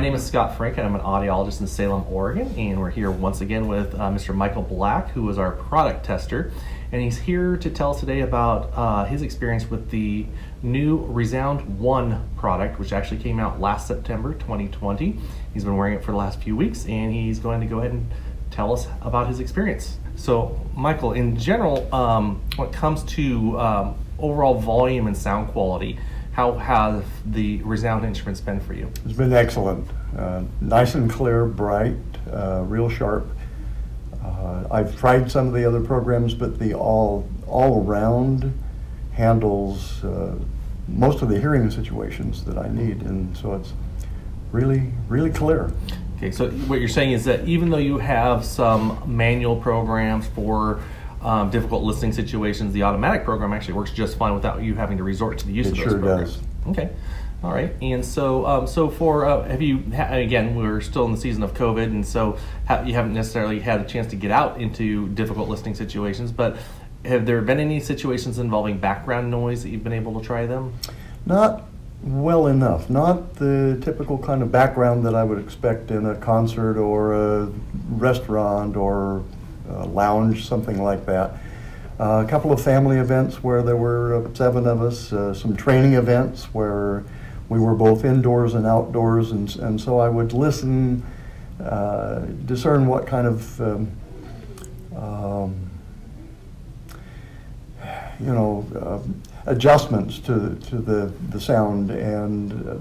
name is Scott Frank, and I'm an audiologist in Salem, Oregon, and we're here once again with Mr. Michael Black, who is our product tester, and he's here to tell us today about his experience with the new Resound 1 product, which actually came out last September 2020. He's been wearing it for the last few weeks, and he's going to go ahead and tell us about his experience. So, Michael, in general, when it comes to overall volume and sound quality, how have the Resound instruments been for you? It's been excellent. Nice and clear, bright, real sharp. I've tried some of the other programs, but the all around handles most of the hearing situations that I need, and so it's really, really clear. Okay, so what you're saying is that even though you have some manual programs for difficult listening situations, the automatic program actually works just fine without you having to resort to the use of those programs. It sure does. Okay, all right. And so for again, we're still in the season of COVID, and so you haven't necessarily had a chance to get out into difficult listening situations. But have there been any situations involving background noise that you've been able to try them? Not well enough. Not the typical kind of background that I would expect in a concert or a restaurant or lounge, something like that. A couple of family events where there were 7 of us, some training events where we were both indoors and outdoors, and so I would listen, discern what kind of adjustments to the sound, and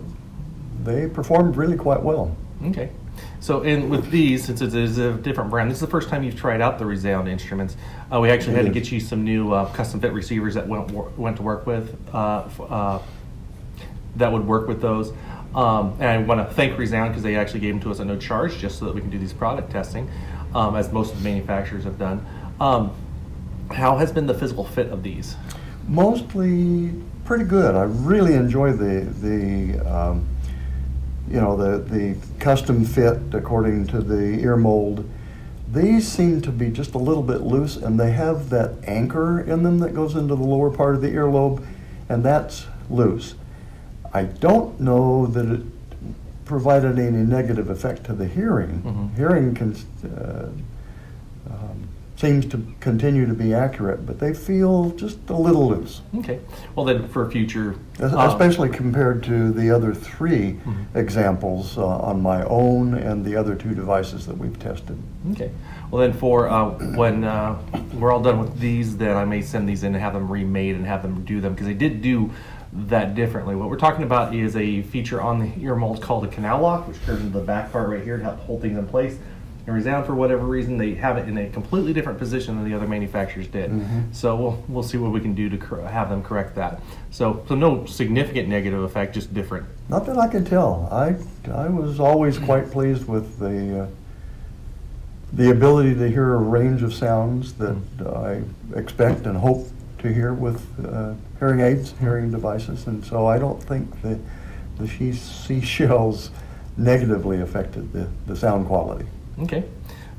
they performed really quite well. Okay. So, with these, since it is a different brand, this is the first time you've tried out the Resound instruments. We actually had to get you some new custom fit receivers that went to work with, that would work with those. And I want to thank Resound because they actually gave them to us at no charge, just so that we can do these product testing, as most of the manufacturers have done. How has been the physical fit of these? Mostly pretty good. I really enjoy the custom fit according to the ear mold. These seem to be just a little bit loose, and they have that anchor in them that goes into the lower part of the earlobe, and that's loose. I don't know that it provided any negative effect to the hearing. Mm-hmm. Hearing seems to continue to be accurate, but they feel just a little loose. Okay. Well, then for future... especially compared to the other 3 examples on my own and the other 2 devices that we've tested. Okay. Well, then for when we're all done with these, then I may send these in and have them remade and have them do them, because they did do that differently. What we're talking about is a feature on the ear mold called a canal lock, which curves into the back part right here to help hold things in place. And Resound, for whatever reason, they have it in a completely different position than the other manufacturers did. Mm-hmm. So we'll see what we can do to have them correct that. So no significant negative effect, just different. Not that I can tell. I was always quite pleased with the ability to hear a range of sounds that I expect and hope to hear with hearing aids, hearing devices, and so I don't think the seashells negatively affected the sound quality. Okay.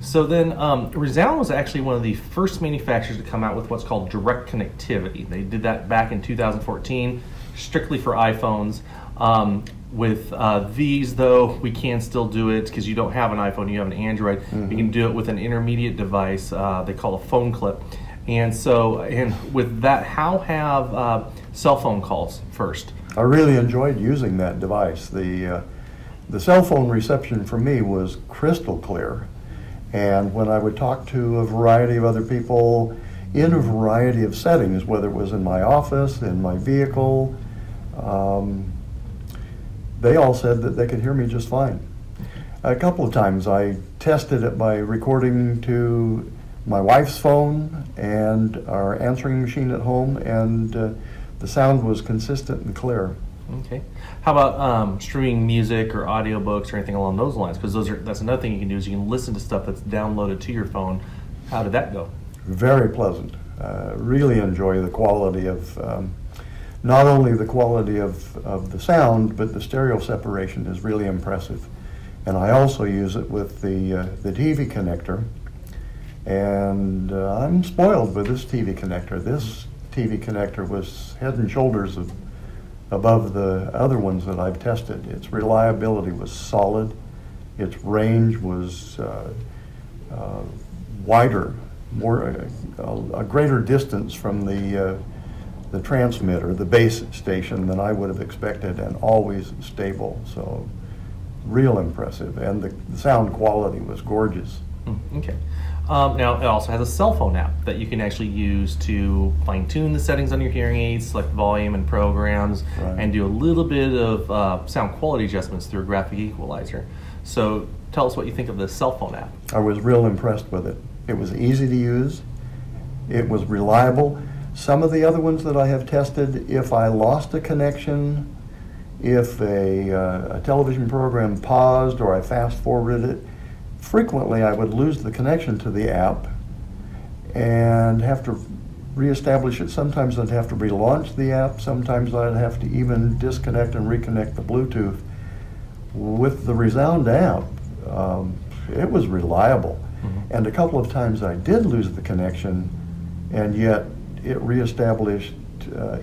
So then Resound was actually one of the first manufacturers to come out with what's called direct connectivity. They did that back in 2014, strictly for iPhones. With these, though, we can still do it because you don't have an iPhone, you have an Android. Mm-hmm. You can do it with an intermediate device they call a phone clip. And with that, how have cell phone calls first? I really enjoyed using that device. The cell phone reception for me was crystal clear, and when I would talk to a variety of other people in a variety of settings, whether it was in my office, in my vehicle, they all said that they could hear me just fine. A couple of times I tested it by recording to my wife's phone and our answering machine at home, and the sound was consistent and clear. Okay. How about streaming music or audiobooks or anything along those lines? Because that's another thing you can do is you can listen to stuff that's downloaded to your phone. How did that go? Very pleasant. Really enjoy the quality of, not only the quality of the sound, but the stereo separation is really impressive. And I also use it with the TV connector. And I'm spoiled with this TV connector. This TV connector was head and shoulders above the other ones that I've tested. Its reliability was solid. Its range was wider, a greater distance from the transmitter, the base station, than I would have expected, and always stable. So, real impressive, and the sound quality was gorgeous. Okay. Now, it also has a cell phone app that you can actually use to fine-tune the settings on your hearing aids, select volume and programs, Right. and do a little bit of sound quality adjustments through a graphic equalizer. So, tell us what you think of the cell phone app. I was real impressed with it. It was easy to use. It was reliable. Some of the other ones that I have tested, if I lost a connection, if a television program paused or I fast-forwarded it, frequently I would lose the connection to the app and have to reestablish it. Sometimes I'd have to relaunch the app. Sometimes I'd have to even disconnect and reconnect the Bluetooth. With the Resound app, it was reliable. And a couple of times I did lose the connection, and yet it reestablished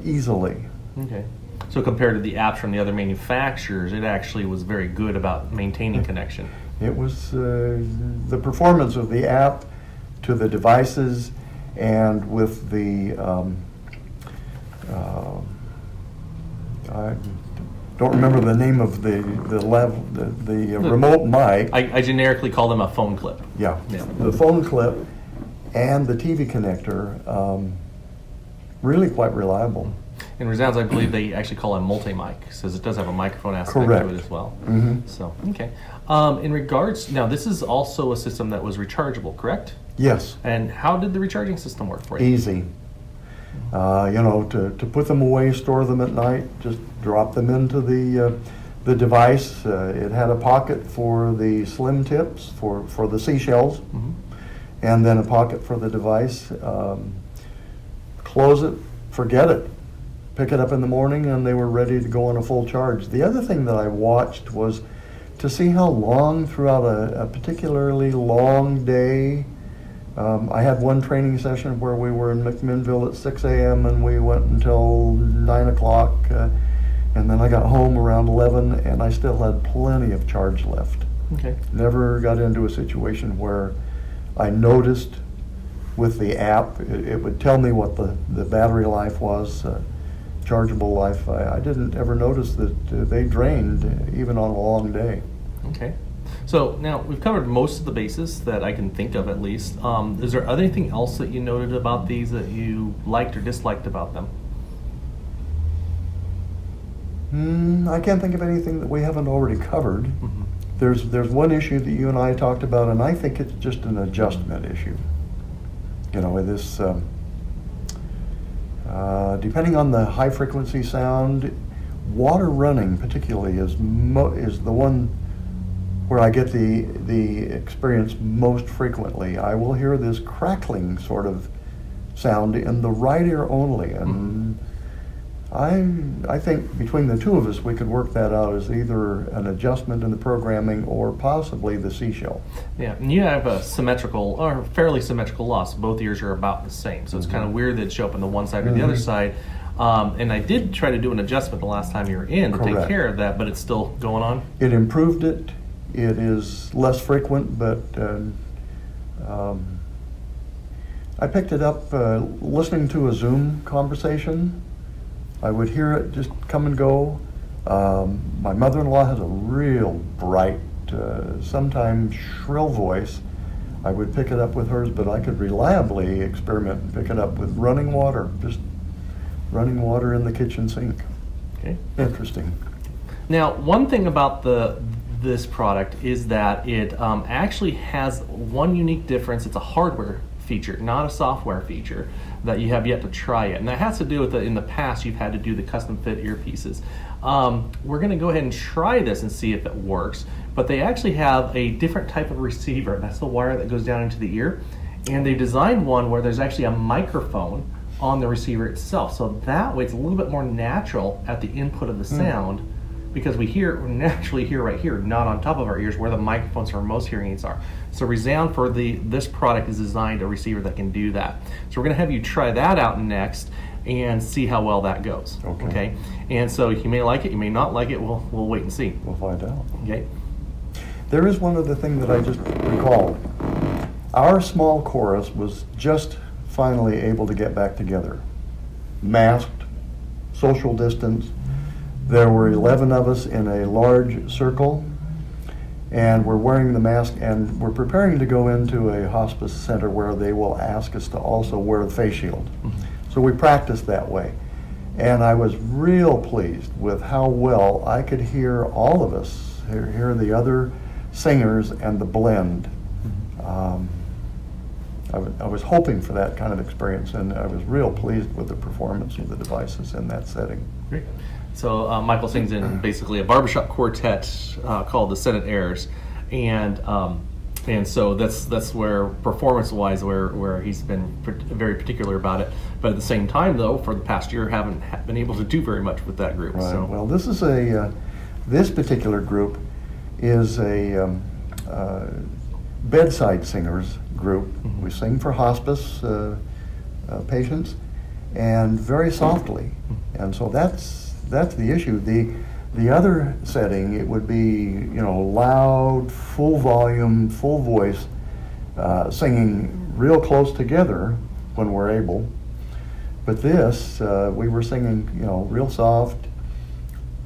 easily. Okay. So compared to the apps from the other manufacturers, it actually was very good about maintaining connection. It was the performance of the app to the devices, and with the I don't remember the name of the remote mic. I generically call them a phone clip. Yeah, Yeah. the phone clip and the TV connector, really quite reliable. In Resounds, I believe they actually call it multi-mic, because it does have a microphone aspect Correct. to it as well. Mhm. So, okay. In regards, now this is also a system that was rechargeable, correct? Yes, And how did the recharging system work for you? easy. To put them away, store them at night, just drop them into the device. It had a pocket for the slim tips, for the seashells, and then a pocket for the device. Close it, forget it. Pick it up in the morning, and they were ready to go on a full charge. The other thing that I watched was to see how long throughout a particularly long day. I had one training session where we were in McMinnville at 6 a.m. and we went until 9 o'clock, and then I got home around 11, and I still had plenty of charge left. Okay. Never got into a situation where I noticed with the app, it would tell me what the battery life was, chargeable life. I didn't ever notice that they drained even on a long day. Okay. So now we've covered most of the bases that I can think of, at least. Is there anything else that you noted about these that you liked or disliked about them? I can't think of anything that we haven't already covered. There's one issue that you and I talked about, and I think it's just an adjustment issue. With this, depending on the high frequency sound, water running particularly is the one where I get the experience most frequently. I will hear this crackling sort of sound in the right ear only, and I think between the two of us we could work that out as either an adjustment in the programming or possibly the seashell. Yeah, and you have a symmetrical or fairly symmetrical loss. Both ears are about the same, so it's kind of weird that it show up on the one side or the other side. And I did try to do an adjustment the last time you were in to take Correct. care of that, but it's still going on. It improved it. It is less frequent, but I picked it up listening to a Zoom conversation. I would hear it just come and go. My mother-in-law has a real bright, sometimes shrill voice. I would pick it up with hers, but I could reliably experiment and pick it up with running water, just running water in the kitchen sink. Okay. Interesting. Now, one thing about this product is that it actually has one unique difference. It's a hardware feature, not a software feature that you have yet to try it. And that has to do with in the past you've had to do the custom fit earpieces. We're going to go ahead and try this and see if it works. But they actually have a different type of receiver. That's the wire that goes down into the ear. And they designed one where there's actually a microphone on the receiver itself. So that way it's a little bit more natural at the input of the sound, because we naturally hear right here, not on top of our ears where the microphones for most hearing aids are. So Resound for this product is designed a receiver that can do that. So we're going to have you try that out next. and see how well that goes. Okay. And so you may like it, you may not like it. We'll wait and see. We'll find out. Okay. There is one other thing that I just recalled. Our small chorus was just finally able to get back together. Masked, social distance. There were 11 of us in a large circle, and we're wearing the mask, and we're preparing to go into a hospice center where they will ask us to also wear the face shield. So we practiced that way. And I was real pleased with how well I could hear all of us, hear the other singers and the blend. I was hoping for that kind of experience, and I was real pleased with the performance of the devices in that setting. Great. So Michael sings in basically a barbershop quartet called the Senate Airs, and so that's where performance-wise where he's been very particular about it. But at the same time, though, for the past year, haven't been able to do very much with that group. Right. So. Well, this is this particular group is a bedside singers group. We sing for hospice patients, and very softly, and so that's the issue. The other setting, it would be loud, full volume, full voice, singing real close together when we're able. But this, we were singing real soft.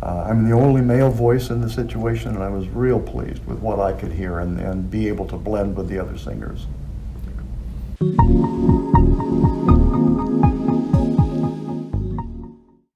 I'm the only male voice in the situation, and I was real pleased with what I could hear and be able to blend with the other singers.